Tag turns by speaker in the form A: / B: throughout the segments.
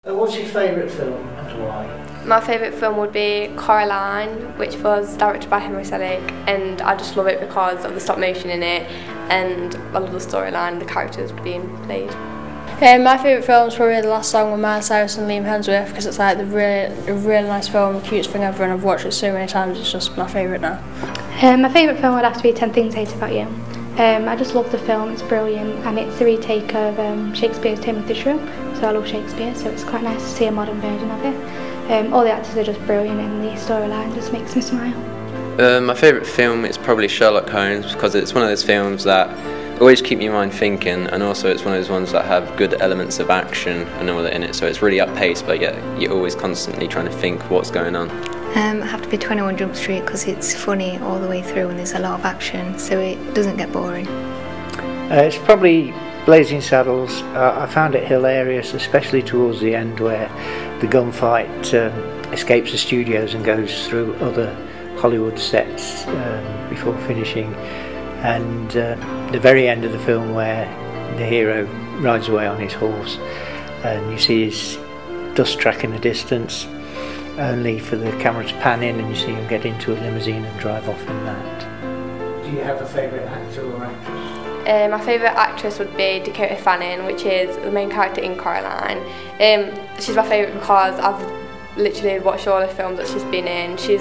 A: What's your favourite film and why?
B: My favourite film would be Coraline, which was directed by Henry Selick, and I just love it because of the stop motion in it, and I love the storyline, the characters being played.
C: My favourite film is probably The Last Song with Miley Cyrus and Liam Hemsworth, because it's like a really nice film, the cutest thing ever, and I've watched it so many times. It's just my favourite now.
D: My favourite film would have to be 10 Things I Hate About You. I just love the film, it's brilliant, and it's a retake of Shakespeare's Taming of the Shrew, so I love Shakespeare, so it's quite nice to see a modern version of it. All the actors are just brilliant and the storyline just makes me smile.
E: My favourite film is probably Sherlock Holmes, because it's one of those films that always keep your mind thinking, and also it's one of those ones that have good elements of action and all that in it, so it's really up-paced, but yet you're always constantly trying to think what's going on.
F: I have to be 21 Jump Street because it's funny all the way through and there's a lot of action, so it doesn't get boring.
A: It's probably Blazing Saddles. I found it hilarious, especially towards the end where the gunfight escapes the studios and goes through other Hollywood sets before finishing, and the very end of the film where the hero rides away on his horse and you see his dust track in the distance, only for the camera to pan in and you see him get into a limousine and drive off in that. Do you have a favourite actor or actress?
B: My favourite actress would be Dakota Fanning, which is the main character in Coraline. She's my favourite because I've literally watched all the films that she's been in. She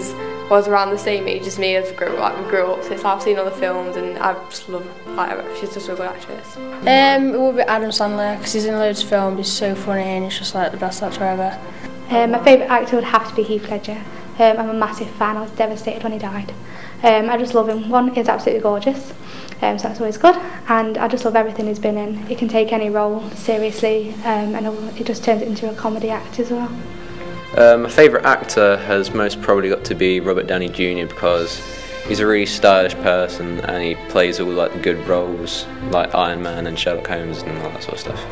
B: was around the same age as me as we grew up, so I've seen all the films and I just love her. She's just a good actress.
C: It would be Adam Sandler, because he's in loads of films, he's so funny and he's just like the best actor ever.
D: My favourite actor would have to be Heath Ledger. I'm a massive fan, I was devastated when he died. I just love him. One, he's absolutely gorgeous, so that's always good, and I just love everything he's been in. He can take any role seriously, and it just turns it into a comedy act as well.
E: My favourite actor has most probably got to be Robert Downey Jr. because he's a really stylish person and he plays all like the good roles like Iron Man and Sherlock Holmes and all that sort of stuff.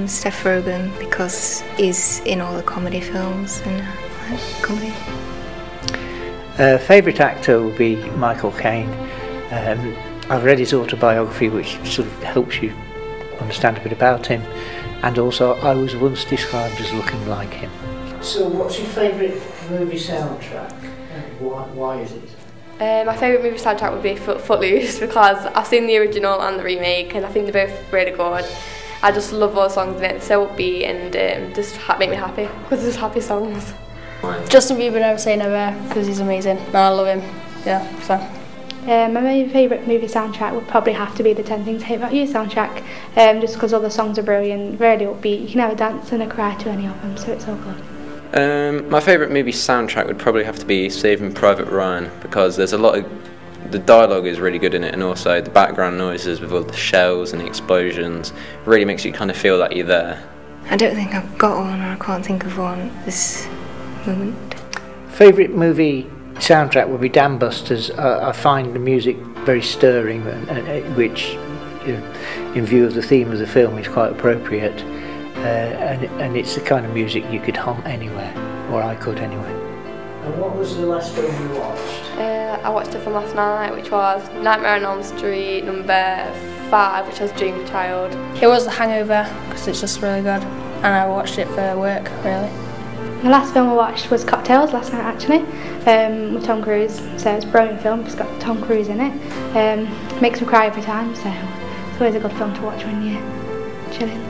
F: Steph Rogen, because he's in all the comedy films and comedy.
A: Favourite actor would be Michael Caine. I've read his autobiography, which sort of helps you understand a bit about him, and also I was once described as looking like him. So what's your favourite movie soundtrack and why is it?
B: My favourite movie soundtrack would be Footloose, because I've seen the original and the remake and I think they're both really good. I just love all the songs in it, they're so upbeat and just make me happy because they're just happy songs.
C: Justin Bieber, Never Say Never, because he's amazing. No, I love him. Yeah, so.
D: My favourite movie soundtrack would probably have to be the 10 Things I Hate About You soundtrack, just because all the songs are brilliant, really upbeat. You can have a dance and a cry to any of them, so it's all good.
E: My favourite movie soundtrack would probably have to be Saving Private Ryan, because there's a lot of the dialogue is really good in it, and also the background noises with all the shells and the explosions really makes you kind of feel like you're there.
F: I don't think I've got one, or I can't think of one this moment.
A: Favourite movie soundtrack would be Dam Busters. I find the music very stirring, which in view of the theme of the film is quite appropriate, and it's the kind of music you could hum anywhere, or I could anyway. And what was the last film you watched?
B: I watched it from last night, which was Nightmare on Elm Street number 5, which was Dream Child.
C: It was The Hangover, because it's just really good, and I watched it for work, really.
D: The last film I watched was Cocktails last night actually, with Tom Cruise, so it's a brilliant film, it's got Tom Cruise in it. Makes me cry every time, so it's always a good film to watch when you're chilling.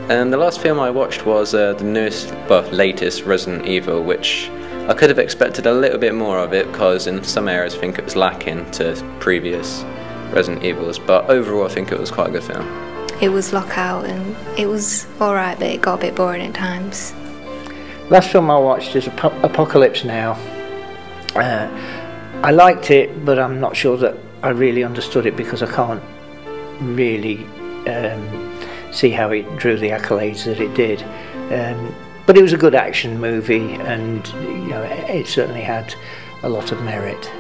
E: And the last film I watched was the newest, but latest Resident Evil, which I could have expected a little bit more of it because in some areas I think it was lacking to previous Resident Evils, but overall I think it was quite a good film.
F: It was Lockout and it was alright, but it got a bit boring at times.
A: Last film I watched is Apocalypse Now. I liked it, but I'm not sure that I really understood it because I can't really see how it drew the accolades that it did. But it was a good action movie, and you know, it certainly had a lot of merit.